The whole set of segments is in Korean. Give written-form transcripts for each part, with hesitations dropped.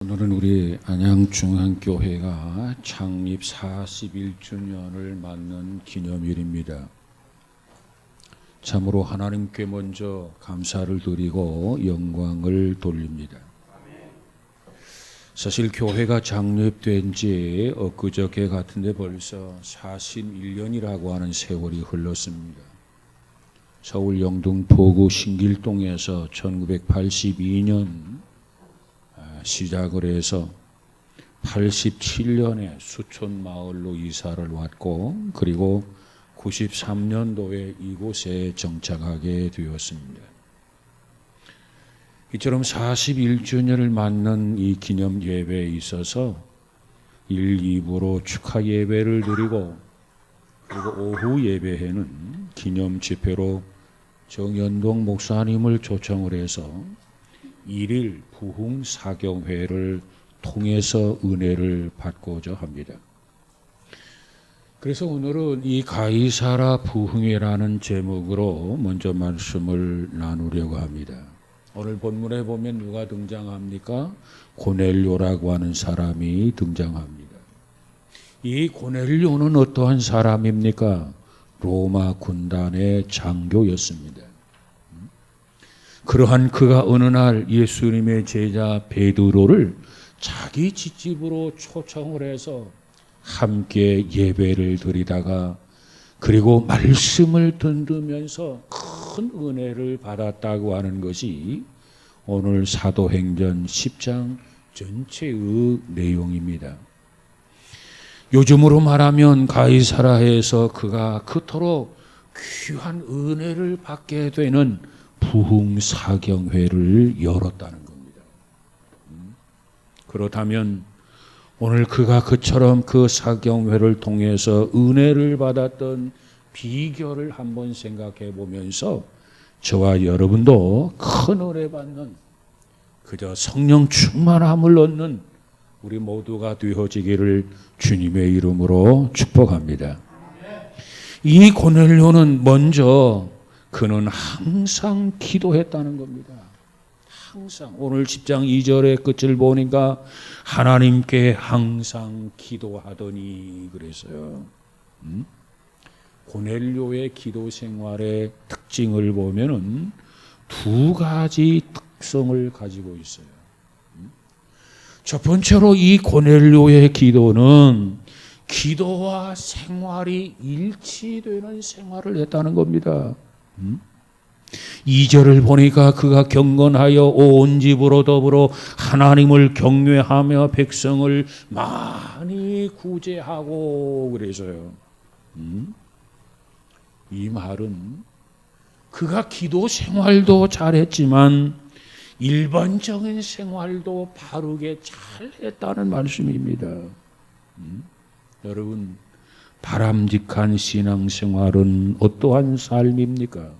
오늘은 우리 안양중앙교회가 창립 41주년을 맞는 기념일입니다. 참으로 하나님께 먼저 감사를 드리고 영광을 돌립니다. 사실 교회가 창립된 지 엊그저께 같은데 벌써 41년이라고 하는 세월이 흘렀습니다. 서울 영등포구 신길동에서 1982년 시작을 해서 87년에 수촌마을로 이사를 왔고 그리고 93년도에 이곳에 정착하게 되었습니다. 이처럼 41주년을 맞는 이 기념 예배에 있어서 1, 2부로 축하 예배를 드리고 그리고 오후 예배에는 기념 집회로 정연동 목사님을 초청을 해서 1일 부흥 사경회를 통해서 은혜를 받고자 합니다. 그래서 오늘은 이 가이사라 부흥회라는 제목으로 먼저 말씀을 나누려고 합니다. 오늘 본문에 보면 누가 등장합니까? 고넬료라고 하는 사람이 등장합니다. 이 고넬료는 어떠한 사람입니까? 로마 군단의 장교였습니다. 그러한 그가 어느 날 예수님의 제자 베드로를 자기 집으로 초청을 해서 함께 예배를 드리다가 그리고 말씀을 듣으면서 큰 은혜를 받았다고 하는 것이 오늘 사도행전 10장 전체의 내용입니다. 요즘으로 말하면 가이사라에서 그가 그토록 귀한 은혜를 받게 되는 부흥 사경회를 열었다는 겁니다. 그렇다면 오늘 그가 그처럼 그 사경회를 통해서 은혜를 받았던 비결을 한번 생각해 보면서 저와 여러분도 큰 은혜 받는 그저 성령 충만함을 얻는 우리 모두가 되어지기를 주님의 이름으로 축복합니다. 이 고넬료는 먼저 그는 항상 기도했다는 겁니다. 항상 오늘 10장 2절의 끝을 보니까 하나님께 항상 기도하더니 그랬어요. 고넬료의 기도 생활의 특징을 보면은 두 가지 특성을 가지고 있어요. 첫 번째로 이 고넬료의 기도는 기도와 생활이 일치되는 생활을 했다는 겁니다. 2절을 보니까 그가 경건하여 온 집으로 더불어 하나님을 경외하며 백성을 많이 구제하고 그래서요. 이 말은 그가 기도 생활도 잘했지만 일반적인 생활도 바르게 잘했다는 말씀입니다. 여러분, 바람직한 신앙생활은 어떠한 삶입니까?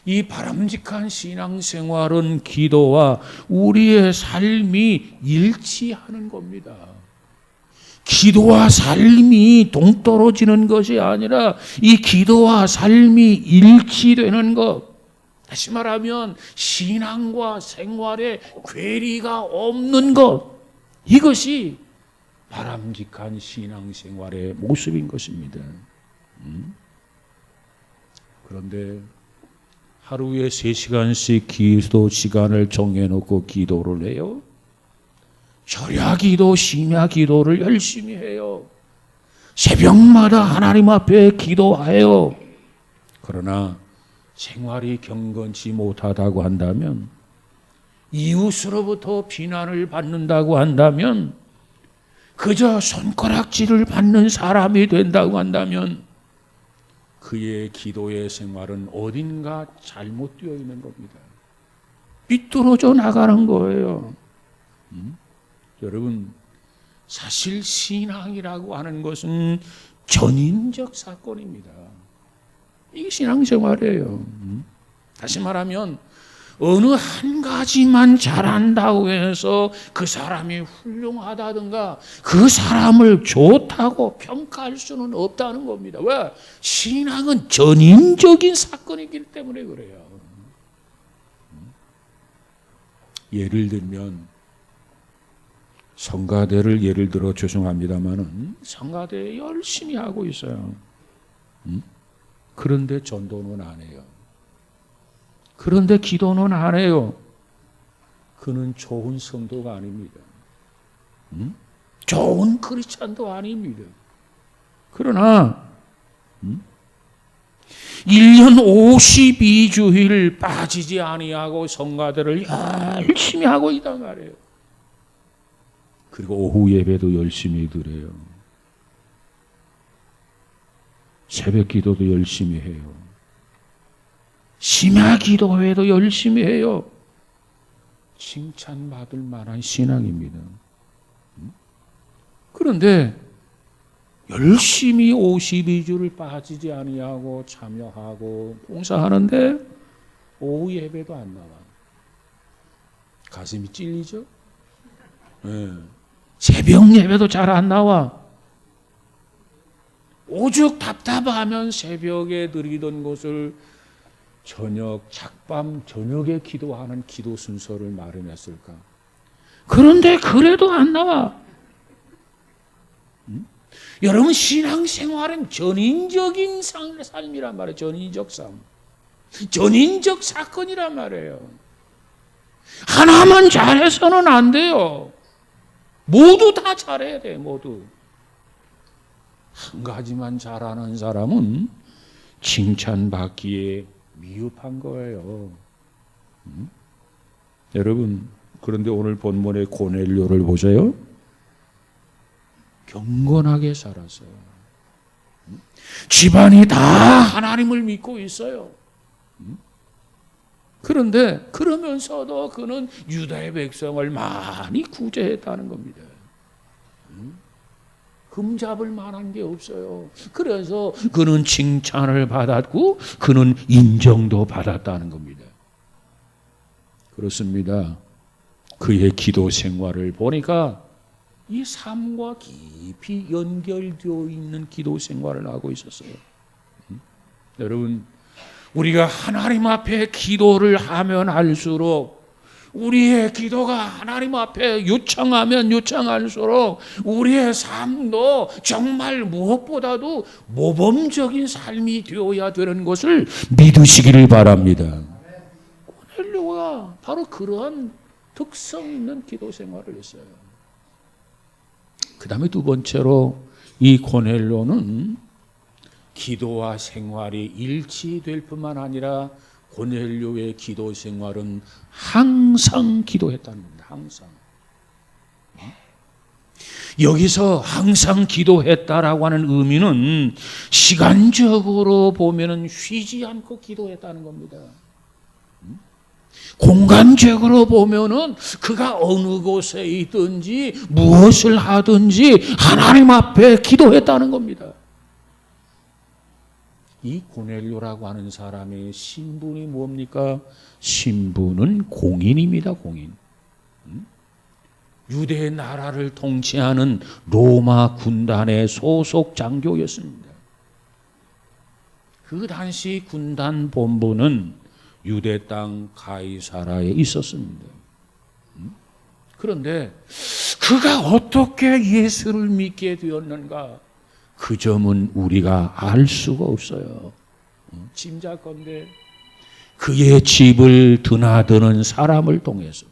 이 바람직한 신앙생활은 기도와 우리의 삶이 일치하는 겁니다. 기도와 삶이 동떨어지는 것이 아니라 이 기도와 삶이 일치되는 것. 다시 말하면 신앙과 생활에 괴리가 없는 것. 이것이 바람직한 신앙생활의 모습인 것입니다. 그런데 하루에 3시간씩 기도 시간을 정해놓고 기도를 해요. 절야기도, 심야기도를 열심히 해요. 새벽마다 하나님 앞에 기도해요. 그러나 생활이 경건치 못하다고 한다면, 이웃으로부터 비난을 받는다고 한다면, 그저 손가락질을 받는 사람이 된다고 한다면 그의 기도의 생활은 어딘가 잘못되어 있는 겁니다. 삐뚤어져 나가는 거예요. 여러분, 사실 신앙이라고 하는 것은 전인적 사건입니다. 이게 신앙생활이에요. 다시 말하면 어느 한 가지만 잘한다고 해서 그 사람이 훌륭하다든가 그 사람을 좋다고 평가할 수는 없다는 겁니다. 왜? 신앙은 전인적인 사건이기 때문에 그래요. 예를 들면 성가대를 예를 들어 죄송합니다마는 성가대 열심히 하고 있어요. 그런데 전도는 안 해요. 그런데 기도는 안 해요. 그는 좋은 성도가 아닙니다. 좋은 크리스찬도 아닙니다. 그러나 1년 52주일 빠지지 아니하고 성가대를 열심히 하고 있단 말이에요. 그리고 오후 예배도 열심히 드려요. 새벽 기도도 열심히 해요. 심야 기도회도 열심히 해요. 칭찬받을 만한 신앙입니다. 그런데 열심히 52주를 빠지지 아니하고 참여하고 봉사하는데 오후 예배도 안 나와. 가슴이 찔리죠? 네. 새벽 예배도 잘 안 나와. 오죽 답답하면 새벽에 드리던 것을 작밤 저녁에 기도하는 기도 순서를 마련했을까? 그런데 그래도 안 나와. 여러분, 신앙생활은 전인적인 삶이란 말이에요. 전인적 삶. 전인적 사건이란 말이에요. 하나만 잘해서는 안 돼요. 모두 다 잘해야 돼요. 모두. 한 가지만 잘하는 사람은 칭찬받기에 미흡한 거예요. 여러분, 그런데 오늘 본문의 고넬료를 보세요. 경건하게 살았어요. 집안이 다 하나님을 믿고 있어요. 그런데 그러면서도 그는 유다의 백성을 많이 구제했다는 겁니다. 흠잡을 만한 게 없어요. 그래서 그는 칭찬을 받았고 그는 인정도 받았다는 겁니다. 그렇습니다. 그의 기도 생활을 보니까 이 삶과 깊이 연결되어 있는 기도 생활을 하고 있었어요. 여러분, 우리가 하나님 앞에 기도를 하면 할수록 우리의 기도가 하나님 앞에 요청하면 요청할수록 우리의 삶도 정말 무엇보다도 모범적인 삶이 되어야 되는 것을 믿으시기를 바랍니다. 고넬료가 바로 그러한 특성 있는 기도 생활을 했어요. 그 다음에 두 번째로 이 고넬료는 기도와 생활이 일치될 뿐만 아니라 고넬료의 기도 생활은 항상 기도했다는 겁니다. 항상. 여기서 항상 기도했다라고 하는 의미는 시간적으로 보면은 쉬지 않고 기도했다는 겁니다. 공간적으로 보면은 그가 어느 곳에 있든지 무엇을 하든지 하나님 앞에 기도했다는 겁니다. 이 고넬료라고 하는 사람의 신분이 뭡니까? 신분은 공인입니다. 공인. 유대 나라를 통치하는 로마 군단의 소속 장교였습니다. 그 당시 군단 본부는 유대 땅 가이사라에 있었습니다. 그런데 그가 어떻게 예수를 믿게 되었는가? 그 점은 우리가 알 수가 없어요. 짐작건대 그의 집을 드나드는 사람을 통해서,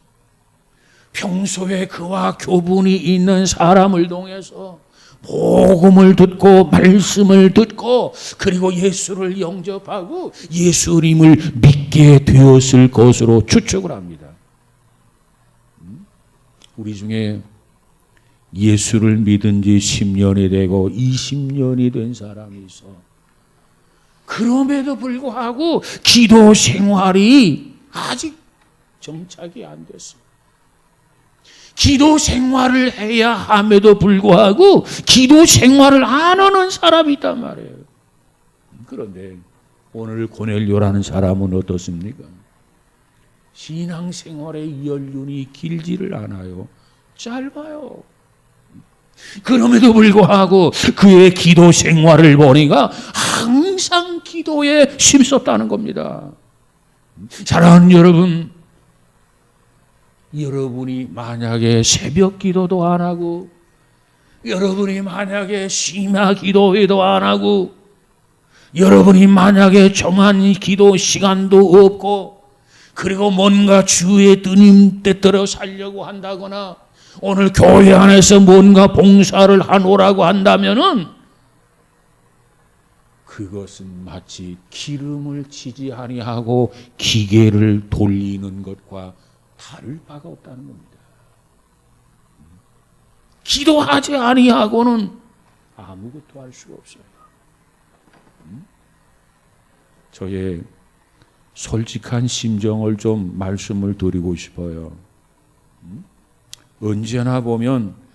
평소에 그와 교분이 있는 사람을 통해서 복음을 듣고 말씀을 듣고 그리고 예수를 영접하고 예수님을 믿게 되었을 것으로 추측을 합니다. 우리 중에 예수를 믿은 지 10년이 되고 20년이 된 사람이 있어. 그럼에도 불구하고 기도 생활이 아직 정착이 안 됐어. 기도 생활을 해야 함에도 불구하고 기도 생활을 안 하는 사람이 있단 말이에요. 그런데 오늘 고넬료라는 사람은 어떻습니까? 신앙생활의 연륜이 길지를 않아요. 짧아요. 그럼에도 불구하고 그의 기도 생활을 보니까 항상 기도에 힘썼다는 겁니다. 사랑하는 여러분, 여러분이 만약에 새벽 기도도 안 하고, 여러분이 만약에 심야 기도회도 안 하고, 여러분이 만약에 정한 기도 시간도 없고, 그리고 뭔가 주의 뜻대로 살려고 한다거나, 오늘 교회 안에서 뭔가 봉사를 하노라고 한다면은, 그것은 마치 기름을 치지 아니하고 기계를 돌리는 것과 다를 바가 없다는 겁니다. 기도하지 아니하고는 아무것도 할 수가 없어요. 저의 솔직한 심정을 좀 말씀을 드리고 싶어요. 언제나 보면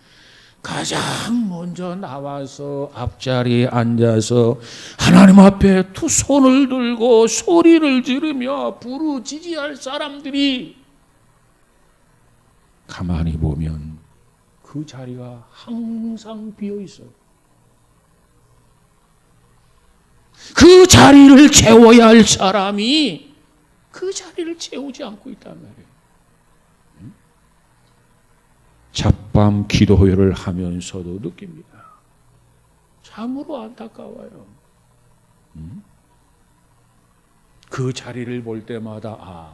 가장 먼저 나와서 앞자리에 앉아서 하나님 앞에 두 손을 들고 소리를 지르며 부르짖어야 할 사람들이 가만히 보면 그 자리가 항상 비어 있어요. 그 자리를 채워야 할 사람이 그 자리를 채우지 않고 있단 말이에요. 잡밤 기도회를 하면서도 느낍니다. 참으로 안타까워요. 그 자리를 볼 때마다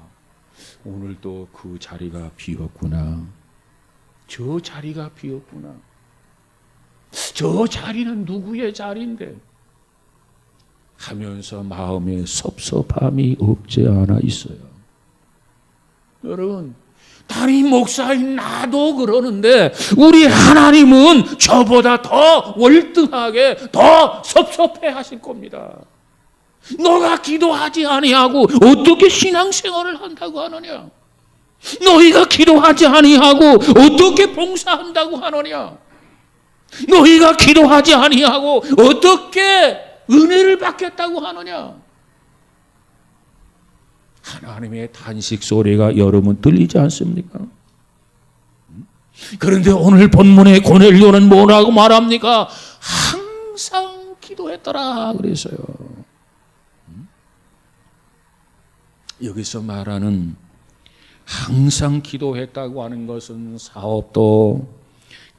오늘도 그 자리가 비었구나. 저 자리가 비었구나. 저 자리는 누구의 자리인데 하면서 마음에 섭섭함이 없지 않아 있어요. 여러분, 담임 목사인 나도 그러는데 우리 하나님은 저보다 더 월등하게 더 섭섭해 하실 겁니다. 너가 기도하지 아니하고 어떻게 신앙생활을 한다고 하느냐? 너희가 기도하지 아니하고 어떻게 봉사한다고 하느냐? 너희가 기도하지 아니하고 어떻게 은혜를 받겠다고 하느냐? 하나님의 탄식 소리가 여러분 들리지 않습니까? 그런데 오늘 본문의 고넬료는 뭐라고 말합니까? 항상 기도했더라 그래서요. 여기서 말하는 항상 기도했다고 하는 것은 사업도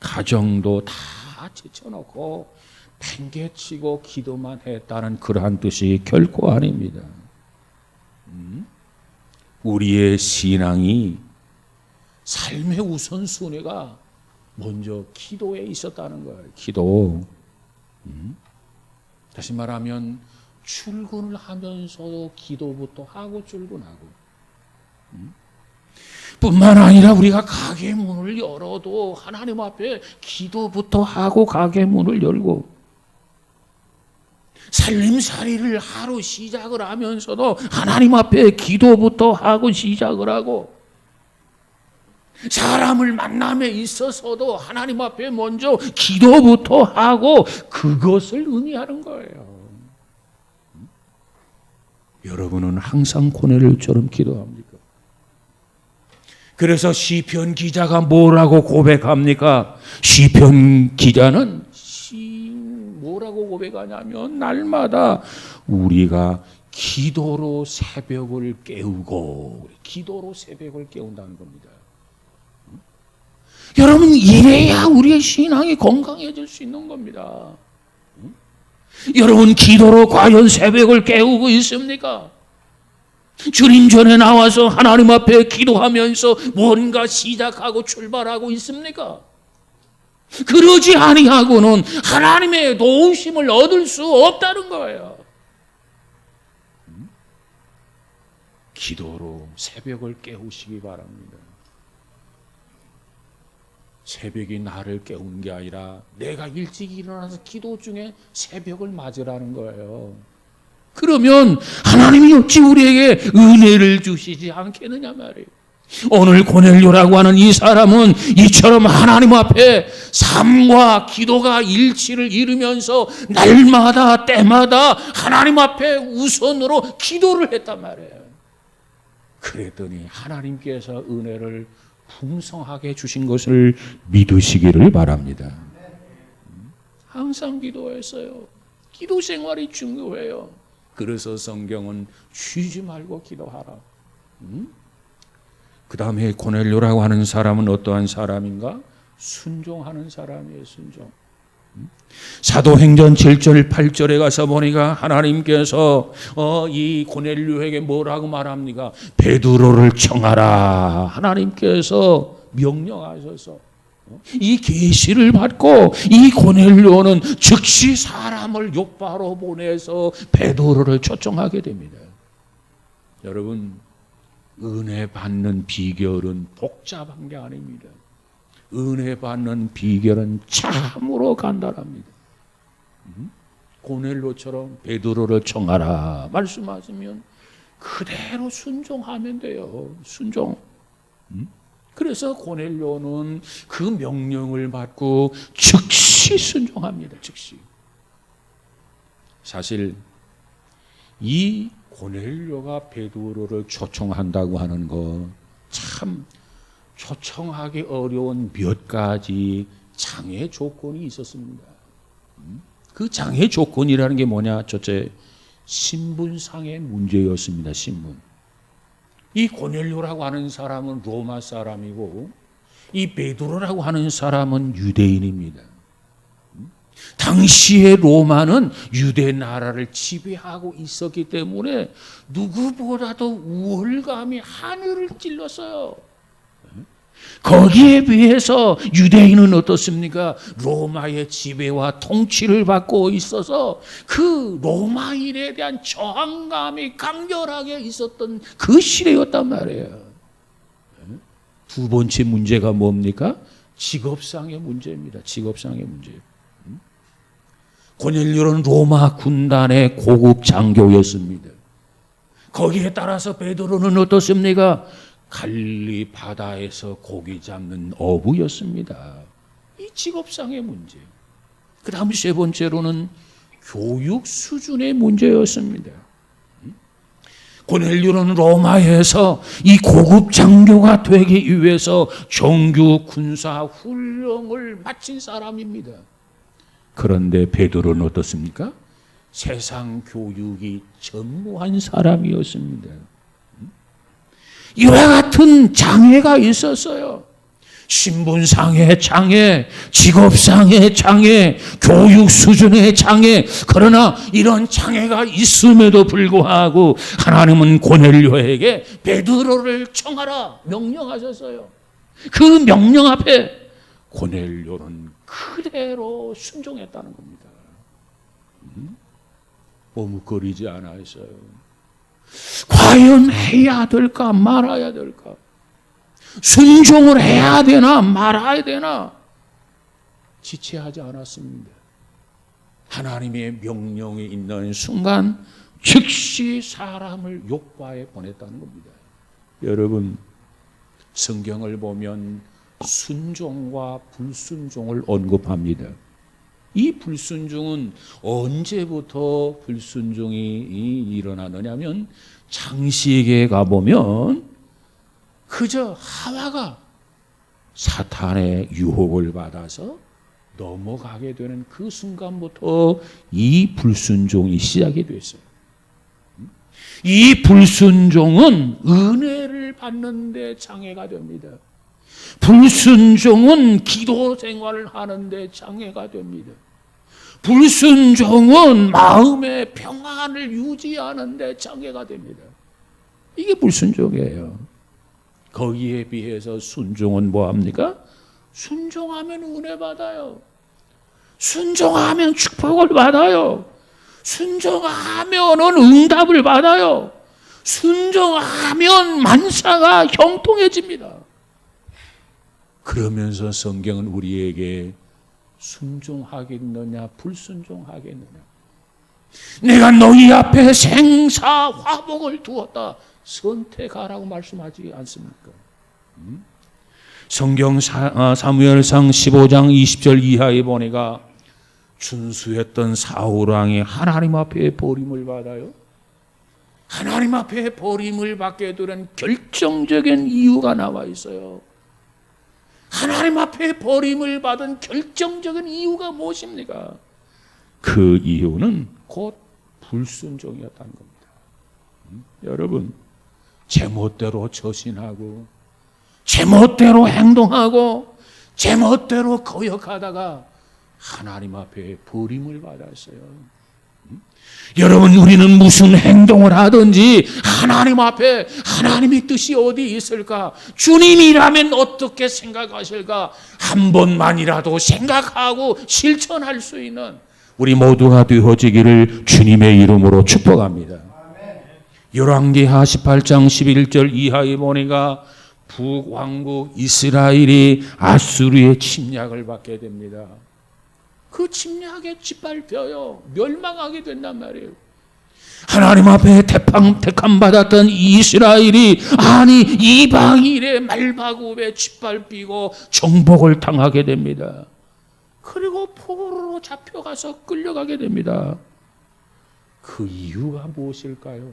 가정도 다 제쳐놓고 팽개치고 기도만 했다는 그러한 뜻이 결코 아닙니다. 우리의 신앙이 삶의 우선순위가 먼저 기도에 있었다는 거예요. 기도. 다시 말하면 출근을 하면서도 기도부터 하고 출근하고, 뿐만 아니라 우리가 가게 문을 열어도 하나님 앞에 기도부터 하고 가게 문을 열고, 살림살이를 하루 시작을 하면서도 하나님 앞에 기도부터 하고 시작을 하고, 사람을 만남에 있어서도 하나님 앞에 먼저 기도부터 하고 그것을 의미하는 거예요. 여러분은 항상 고넬료처럼 기도합니까? 그래서 시편 기자가 뭐라고 고백합니까? 시편 기자는 뭐라고 고백하냐면 날마다 우리가 기도로 새벽을 깨우고, 기도로 새벽을 깨운다는 겁니다. 여러분, 이래야 우리의 신앙이 건강해질 수 있는 겁니다. 여러분, 기도로 과연 새벽을 깨우고 있습니까? 주님 전에 나와서 하나님 앞에 기도하면서 뭔가 시작하고 출발하고 있습니까? 그러지 아니하고는 하나님의 도우심을 얻을 수 없다는 거예요. 기도로 새벽을 깨우시기 바랍니다. 새벽이 나를 깨우는 게 아니라 내가 일찍 일어나서 기도 중에 새벽을 맞으라는 거예요. 그러면 하나님이 어찌 우리에게 은혜를 주시지 않겠느냐 말이에요. 오늘 고넬료라고 하는 이 사람은 이처럼 하나님 앞에 삶과 기도가 일치를 이루면서 날마다 때마다 하나님 앞에 우선으로 기도를 했단 말이에요. 그랬더니 하나님께서 은혜를 풍성하게 주신 것을 믿으시기를 바랍니다. 항상 기도했어요. 기도 생활이 중요해요. 그래서 성경은 쉬지 말고 기도하라. 그 다음에 고넬료라고 하는 사람은 어떠한 사람인가? 순종하는 사람이에요. 순종. 사도행전 7절 8절에 가서 보니까 하나님께서 이 고넬료에게 뭐라고 말합니까? 베드로를 청하라. 하나님께서 명령하셔서 이 계시를 받고 이 고넬료는 즉시 사람을 욥바로 보내서 베드로를 초청하게 됩니다. 여러분, 은혜 받는 비결은 복잡한 게 아닙니다. 은혜 받는 비결은 참으로 간단합니다. 고넬료처럼 베드로를 청하라 말씀하시면 그대로 순종하면 돼요. 순종. 그래서 고넬료는 그 명령을 받고 즉시 순종합니다. 즉시. 사실 이 고넬료가 베드로를 초청한다고 하는 거 참 초청하기 어려운 몇 가지 장애 조건이 있었습니다. 그 장애 조건이라는 게 뭐냐? 첫째, 신분상의 문제였습니다. 신분. 이 고넬료라고 하는 사람은 로마 사람이고 이 베드로라고 하는 사람은 유대인입니다. 당시의 로마는 유대 나라를 지배하고 있었기 때문에 누구보다도 우월감이 하늘을 찔렀어요. 거기에 비해서 유대인은 어떻습니까? 로마의 지배와 통치를 받고 있어서 그 로마인에 대한 저항감이 강렬하게 있었던 그 시대였단 말이에요. 두 번째 문제가 뭡니까? 직업상의 문제입니다. 직업상의 문제. 고넬료는 로마 군단의 고급 장교였습니다. 거기에 따라서 베드로는 어떻습니까? 갈릴리 바다에서 고기 잡는 어부였습니다. 이 직업상의 문제. 그 다음 세 번째로는 교육 수준의 문제였습니다. 고넬료는 로마에서 이 고급 장교가 되기 위해서 정규 군사 훈련을 마친 사람입니다. 그런데 베드로는 어떻습니까? 세상 교육이 전무한 사람이었습니다. 이와 같은 장애가 있었어요. 신분상의 장애, 직업상의 장애, 교육 수준의 장애. 그러나 이런 장애가 있음에도 불구하고 하나님은 고넬료에게 베드로를 청하라 명령하셨어요. 그 명령 앞에 고넬료는 그대로 순종했다는 겁니다. 머뭇거리지 않았어요. 과연 해야 될까 말아야 될까? 순종을 해야 되나 말아야 되나? 지체하지 않았습니다. 하나님의 명령이 있는 순간 즉시 사람을 욥바에 보냈다는 겁니다. 여러분, 성경을 보면 순종과 불순종을 언급합니다. 이 불순종은 언제부터 불순종이 일어나느냐면 창세기에 가보면 그저 하와가 사탄의 유혹을 받아서 넘어가게 되는 그 순간부터 이 불순종이 시작이 됐어요. 이 불순종은 은혜를 받는 데 장애가 됩니다. 불순종은 기도 생활을 하는데 장애가 됩니다. 불순종은 마음의 평안을 유지하는데 장애가 됩니다. 이게 불순종이에요. 거기에 비해서 순종은 뭐합니까? 순종하면 은혜 받아요. 순종하면 축복을 받아요. 순종하면 응답을 받아요. 순종하면 만사가 형통해집니다. 그러면서 성경은 우리에게 순종하겠느냐 불순종하겠느냐, 내가 너희 앞에 생사 화복을 두었다, 선택하라고 말씀하지 않습니까? 성경 사무엘상 15장 20절 이하에 보니까 준수했던 사울왕이 하나님 앞에 버림을 받아요. 하나님 앞에 버림을 받게 되는 결정적인 이유가 나와 있어요. 하나님 앞에 버림을 받은 결정적인 이유가 무엇입니까? 그 이유는 곧 불순종이었다는 겁니다. 여러분, 제멋대로 처신하고 제멋대로 행동하고 제멋대로 거역하다가 하나님 앞에 버림을 받았어요. 여러분, 우리는 무슨 행동을 하든지 하나님 앞에 하나님의 뜻이 어디 있을까? 주님이라면 어떻게 생각하실까? 한 번만이라도 생각하고 실천할 수 있는 우리 모두가 되어지기를 주님의 이름으로 축복합니다. 열왕기하 18장 11절 이하에 보니까 북왕국 이스라엘이 아수르의 침략을 받게 됩니다. 그 침략에 짓밟혀요. 멸망하게 된단 말이에요. 하나님 앞에 택함 받았던 이스라엘이 아니 이방인의 말바굽에 짓밟히고 정복을 당하게 됩니다. 그리고 포로로 잡혀가서 끌려가게 됩니다. 그 이유가 무엇일까요?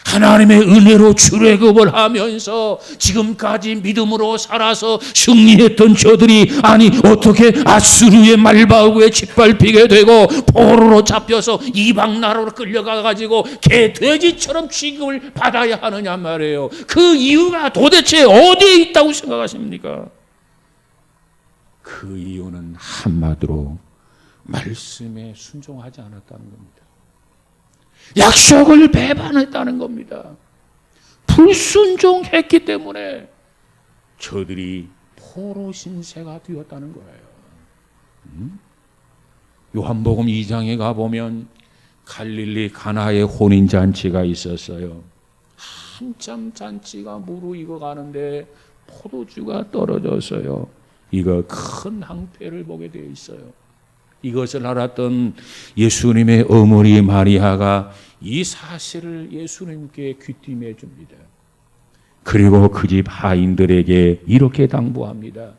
하나님의 은혜로 출애굽을 하면서 지금까지 믿음으로 살아서 승리했던 저들이 아니 어떻게 아수르의 말바구에 짓밟히게 되고 포로로 잡혀서 이방 나라로 끌려가 가지고 개돼지처럼 취급을 받아야 하느냐 말이에요. 그 이유가 도대체 어디에 있다고 생각하십니까? 그 이유는 한마디로 말씀에 순종하지 않았다는 겁니다. 약속을 배반했다는 겁니다. 불순종했기 때문에 저들이 포로 신세가 되었다는 거예요. 요한복음 2장에 가보면 갈릴리 가나의 혼인잔치가 있었어요. 한참 잔치가 무르익어 가는데 포도주가 떨어졌어요. 이거 큰 항폐를 보게 되어 있어요. 이것을 알았던 예수님의 어머니 마리아가 이 사실을 예수님께 귀띔해 줍니다. 그리고 그 집 하인들에게 이렇게 당부합니다.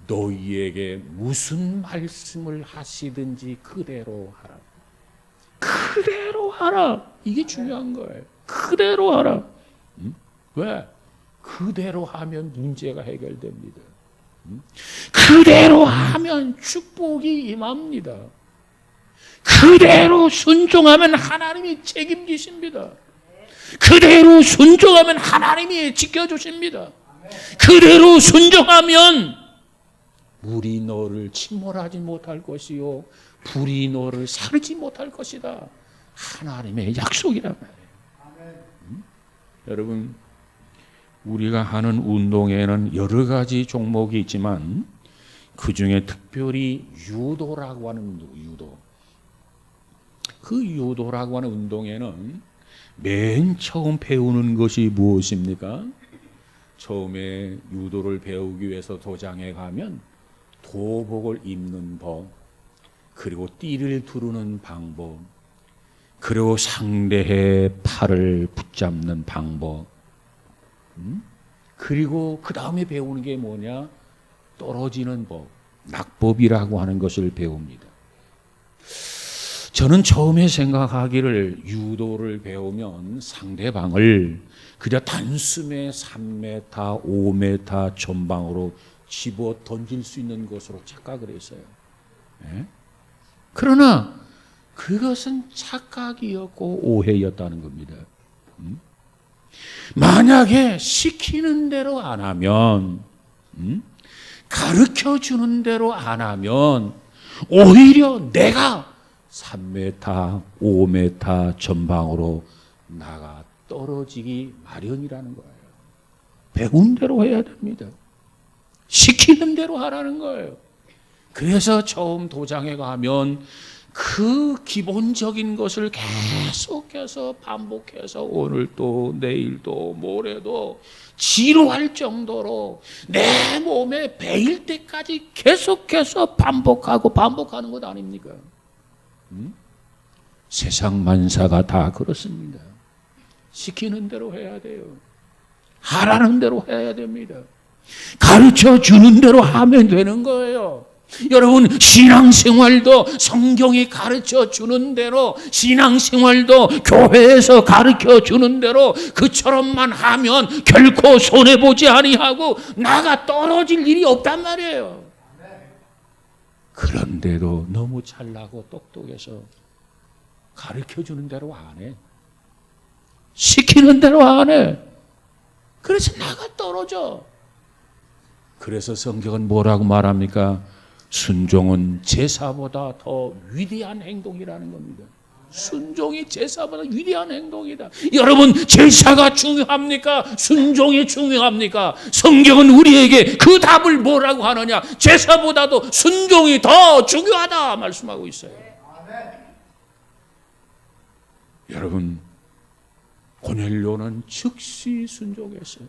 너희에게 무슨 말씀을 하시든지 그대로 하라. 그대로 하라. 이게 중요한 거예요. 그대로 하라. 왜? 그대로 하면 문제가 해결됩니다. 그대로 하면 축복이 임합니다. 그대로 순종하면 하나님이 책임지십니다. 그대로 순종하면 하나님이 지켜주십니다. 그대로 순종하면 물이 너를 침몰하지 못할 것이요 불이 너를 사르지 못할 것이다. 하나님의 약속이란 말이에요. 여러분, 우리가 하는 운동에는 여러 가지 종목이 있지만 그 중에 특별히 유도라고 하는 운동, 유도. 그 유도라고 하는 운동에는 맨 처음 배우는 것이 무엇입니까? 처음에 유도를 배우기 위해서 도장에 가면 도복을 입는 법, 그리고 띠를 두르는 방법, 그리고 상대의 팔을 붙잡는 방법, 그리고 그 다음에 배우는 게 뭐냐? 떨어지는 법, 낙법이라고 하는 것을 배웁니다. 저는 처음에 생각하기를 유도를 배우면 상대방을 그저 단숨에 3m, 5m 전방으로 집어 던질 수 있는 것으로 착각을 했어요. 네? 그러나 그것은 착각이었고 오해였다는 겁니다. 만약에 시키는 대로 안 하면, 가르쳐 주는 대로 안 하면 오히려 내가 3m, 5m 전방으로 나가 떨어지기 마련이라는 거예요. 배운 대로 해야 됩니다. 시키는 대로 하라는 거예요. 그래서 처음 도장에 가면 그 기본적인 것을 계속해서 반복해서 오늘도 내일도 모레도 지루할 정도로 내 몸에 배일 때까지 계속해서 반복하는 것 아닙니까? 세상 만사가 다 그렇습니다. 시키는 대로 해야 돼요. 하라는 대로 해야 됩니다. 가르쳐 주는 대로 하면 되는 거예요. 여러분, 신앙생활도 성경이 가르쳐 주는 대로, 신앙생활도 교회에서 가르쳐 주는 대로 그처럼만 하면 결코 손해보지 아니하고 나가 떨어질 일이 없단 말이에요. 그런데도 너무 잘나고 똑똑해서 가르쳐 주는 대로 안 해. 시키는 대로 안 해. 그래서 나가 떨어져. 그래서 성경은 뭐라고 말합니까? 순종은 제사보다 더 위대한 행동이라는 겁니다. 순종이 제사보다 위대한 행동이다. 여러분, 제사가 중요합니까? 순종이 중요합니까? 성경은 우리에게 그 답을 뭐라고 하느냐? 제사보다도 순종이 더 중요하다 말씀하고 있어요. 여러분, 고넬료는 즉시 순종했어요.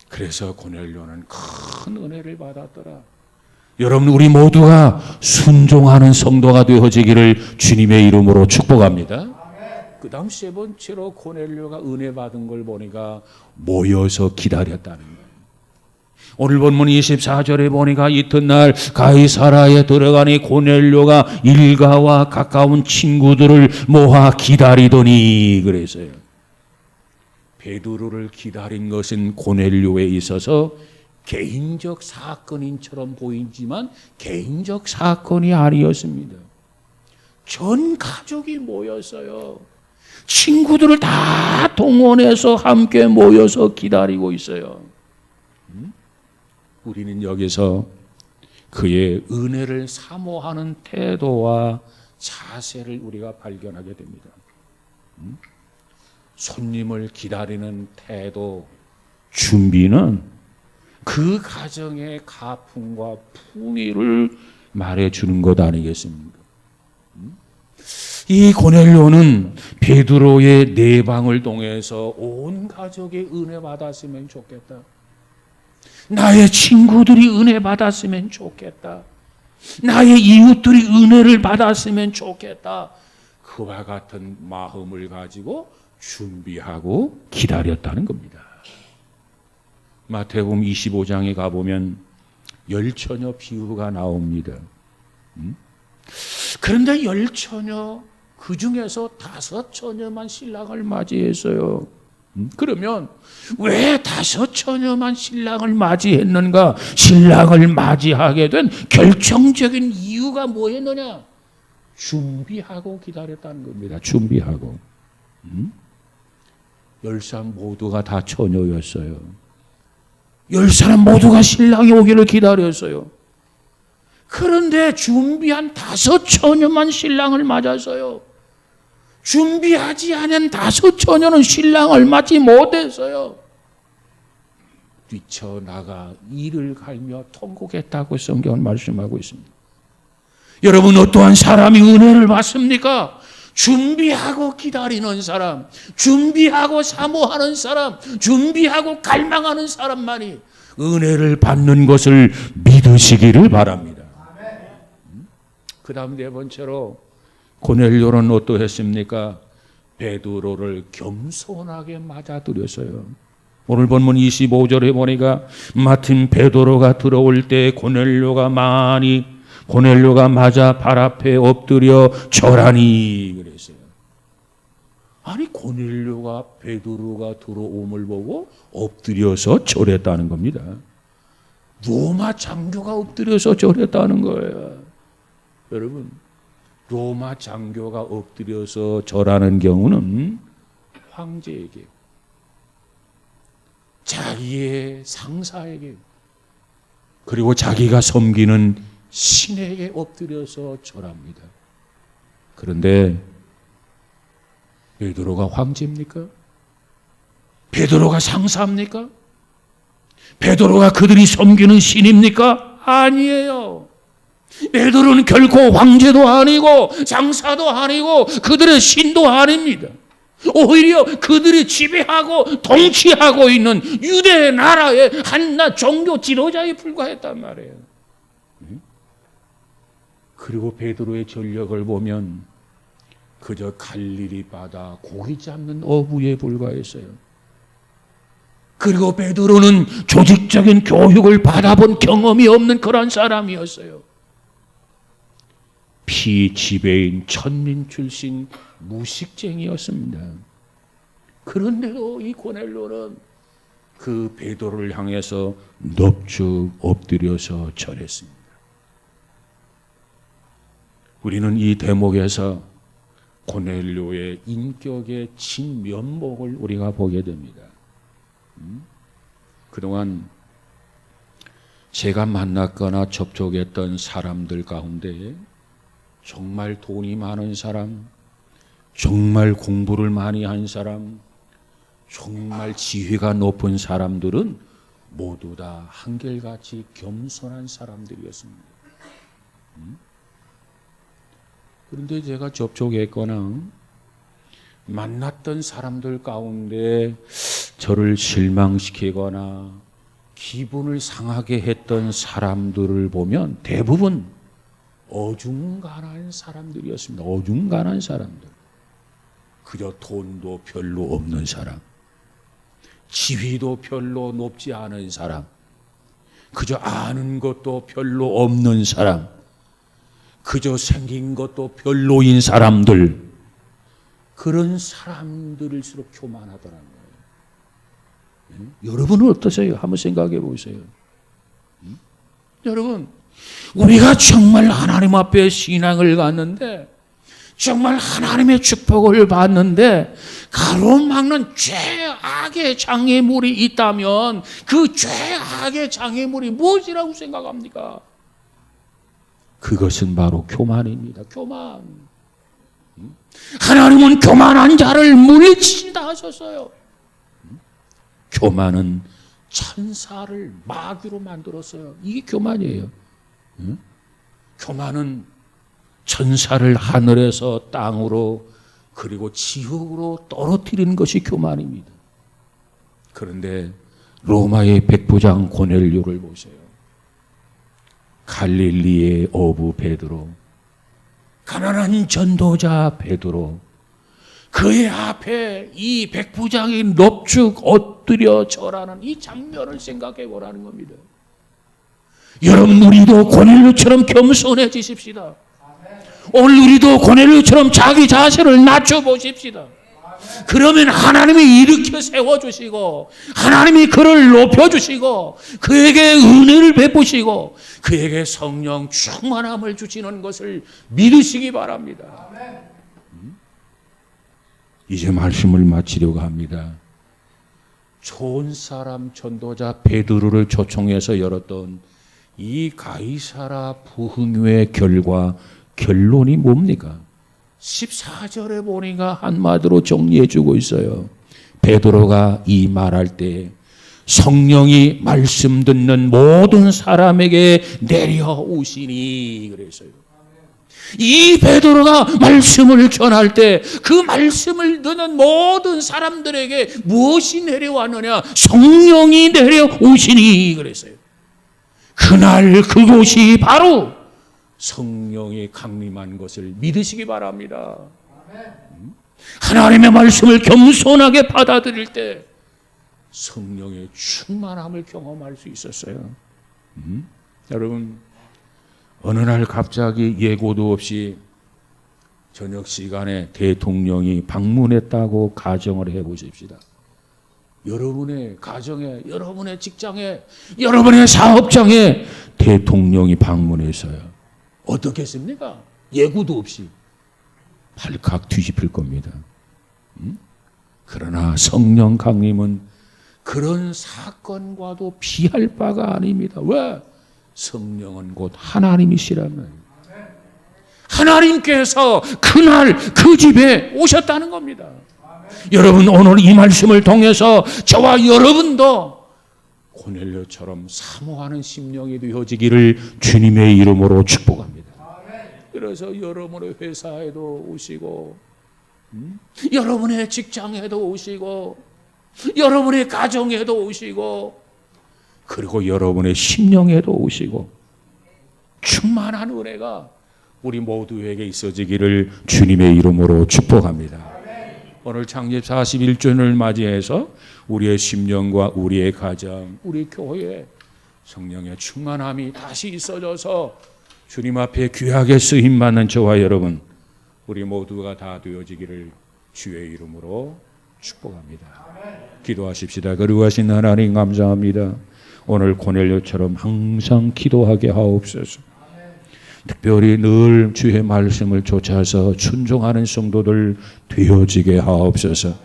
그래서 고넬료는 큰 은혜를 받았더라. 여러분, 우리 모두가 순종하는 성도가 되어지기를 주님의 이름으로 축복합니다. 그 다음 세 번째로 고넬료가 은혜 받은 걸 보니까 모여서 기다렸다는 거예요. 오늘 본문 24절에 보니까 이튿날 가이사라에 들어가니 고넬료가 일가와 가까운 친구들을 모아 기다리더니 그랬어요. 베드로를 기다린 것은 고넬료에 있어서 개인적 사건인처럼 보이지만 개인적 사건이 아니었습니다. 전 가족이 모였어요. 친구들을 다 동원해서 함께 모여서 기다리고 있어요. 우리는 여기서 그의 은혜를 사모하는 태도와 자세를 우리가 발견하게 됩니다. 손님을 기다리는 태도, 준비는 그 가정의 가풍과 풍의를 말해주는 것 아니겠습니까? 이 고넬료는 베드로의 내방을 통해서 온 가족의 은혜 받았으면 좋겠다. 나의 친구들이 은혜 받았으면 좋겠다. 나의 이웃들이 은혜를 받았으면 좋겠다. 그와 같은 마음을 가지고 준비하고 기다렸다는 겁니다. 마태복음 25장에 가보면 열처녀 비유가 나옵니다. 그런데 열처녀 그 중에서 5처녀만 신랑을 맞이했어요. 그러면 왜 5처녀만 신랑을 맞이했는가? 신랑을 맞이하게 된 결정적인 이유가 뭐였느냐? 준비하고 기다렸다는 겁니다. 준비하고. 10사람 모두가 다 처녀였어요. 10사람 모두가 신랑이 오기를 기다렸어요. 그런데 준비한 5처녀만 신랑을 맞았어요. 준비하지 않은 5처녀는 신랑을 맞지 못했어요. 뛰쳐나가 이를 갈며 통곡했다고 성경은 말씀하고 있습니다. 여러분, 어떠한 사람이 은혜를 받습니까? 준비하고 기다리는 사람, 준비하고 사모하는 사람, 준비하고 갈망하는 사람만이 은혜를 받는 것을 믿으시기를 바랍니다. 그 다음 네 번째로 고넬료는 어떠했습니까? 베드로를 겸손하게 맞아들였어요. 오늘 본문 25절에 보니까 마침 베드로가 들어올 때 고넬료가 맞아 발 앞에 엎드려 절하니 그랬어요. 아니, 고넬료가 베드로가 들어옴을 보고 엎드려서 절했다는 겁니다. 로마 장교가 엎드려서 절했다는 거예요. 여러분, 로마 장교가 엎드려서 절하는 경우는 황제에게, 자기의 상사에게, 그리고 자기가 섬기는 신에게 엎드려서 절합니다. 그런데 베드로가 황제입니까? 베드로가 상사입니까? 베드로가 그들이 섬기는 신입니까? 아니에요. 베드로는 결코 황제도 아니고 장사도 아니고 그들의 신도 아닙니다. 오히려 그들이 지배하고 통치하고 있는 유대 나라의 한낱 종교 지도자에 불과했단 말이에요. 그리고 베드로의 전력을 보면 그저 갈릴리 바다 고기 잡는 어부에 불과했어요. 그리고 베드로는 조직적인 교육을 받아본 경험이 없는 그런 사람이었어요. 피지배인 천민 출신 무식쟁이였습니다. 그런데도 이 고넬료는 그 베드로를 향해서 넙죽 엎드려서 절했습니다. 우리는 이 대목에서 고넬료의 인격의 진면목을 우리가 보게 됩니다. 그동안 제가 만났거나 접촉했던 사람들 가운데 정말 돈이 많은 사람, 정말 공부를 많이 한 사람, 정말 지위가 높은 사람들은 모두 다 한결같이 겸손한 사람들이었습니다. 그런데 제가 접촉했거나 만났던 사람들 가운데 저를 실망시키거나 기분을 상하게 했던 사람들을 보면 대부분 어중간한 사람들이었습니다. 어중간한 사람들. 그저 돈도 별로 없는 사람, 지위도 별로 높지 않은 사람, 그저 아는 것도 별로 없는 사람, 그저 생긴 것도 별로인 사람들, 그런 사람들일수록 교만하더라는 거예요. 여러분은 어떠세요? 한번 생각해 보세요. 여러분, 우리가 정말 하나님 앞에 신앙을 갖는데, 정말 하나님의 축복을 받는데 가로막는 죄악의 장애물이 있다면 그 죄악의 장애물이 무엇이라고 생각합니까? 그것은 바로 교만입니다. 교만. 하나님은 교만한 자를 물리친다 하셨어요. 교만은 천사를 마귀로 만들었어요. 이게 교만이에요. 교만은 천사를 하늘에서 땅으로 그리고 지옥으로 떨어뜨리는 것이 교만입니다. 그런데 로마의 백부장 고넬료를 보세요. 갈릴리의 어부 베드로, 가난한 전도자 베드로, 그의 앞에 이 백부장이 넙죽 엎드려 절하는 이 장면을 생각해 보라는 겁니다. 여러분, 우리도 고넬료처럼 겸손해지십시다. 오늘 우리도 고넬료처럼 자기 자신을 낮춰보십시다. 그러면 하나님이 일으켜 세워주시고 하나님이 그를 높여주시고 그에게 은혜를 베푸시고 그에게 성령 충만함을 주시는 것을 믿으시기 바랍니다. 이제 말씀을 마치려고 합니다. 좋은 사람 전도자 베드로를 초청해서 열었던 이 가이사라 부흥회 결론이 뭡니까? 14절에 보니까 한마디로 정리해 주고 있어요. 베드로가 이 말할 때 성령이 말씀 듣는 모든 사람에게 내려오시니 그랬어요. 이 베드로가 말씀을 전할 때 그 말씀을 듣는 모든 사람들에게 무엇이 내려왔느냐? 성령이 내려오시니 그랬어요. 그날 그곳이 바로 성령이 강림한 것을 믿으시기 바랍니다. 하나님의 말씀을 겸손하게 받아들일 때 성령의 충만함을 경험할 수 있었어요. 여러분, 어느 날 갑자기 예고도 없이 저녁 시간에 대통령이 방문했다고 가정을 해보십시다. 여러분의 가정에, 여러분의 직장에, 여러분의 사업장에 대통령이 방문했어요. 어떻겠습니까? 예고도 없이 발칵 뒤집힐 겁니다. 그러나 성령 강림은 그런 사건과도 비할 바가 아닙니다. 왜? 성령은 곧 하나님이시라면 하나님께서 그날 그 집에 오셨다는 겁니다. 여러분, 오늘 이 말씀을 통해서 저와 여러분도 고넬료처럼 사모하는 심령이 되어지기를 주님의 이름으로 축복합니다. 그래서 여러분의 회사에도 오시고 여러분의 직장에도 오시고 여러분의 가정에도 오시고 그리고 여러분의 심령에도 오시고 충만한 은혜가 우리 모두에게 있어지기를 주님의 이름으로 축복합니다. 오늘 창립 41주년을 맞이해서 우리의 심령과 우리의 가정, 우리 교회 성령의 충만함이 다시 있어져서 주님 앞에 귀하게 쓰임받는 저와 여러분 우리 모두가 다 되어지기를 주의 이름으로 축복합니다. 기도하십시다. 거룩하신 하나님 감사합니다. 오늘 고넬료처럼 항상 기도하게 하옵소서. 특별히 늘 주의 말씀을 쫓아서 순종하는 성도들 되어지게 하옵소서.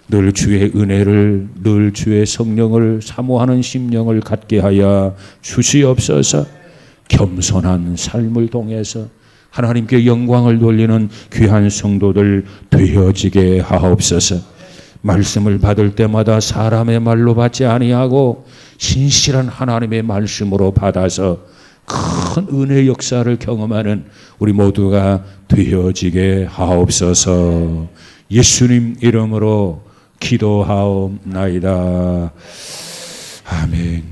늘 주의 은혜를, 늘 주의 성령을 사모하는 심령을 갖게 하여 주시옵소서. 겸손한 삶을 통해서 하나님께 영광을 돌리는 귀한 성도들 되어지게 하옵소서. 말씀을 받을 때마다 사람의 말로 받지 아니하고 신실한 하나님의 말씀으로 받아서 큰 은혜 역사를 경험하는 우리 모두가 되어지게 하옵소서. 예수님 이름으로 기도하옵나이다. 아멘.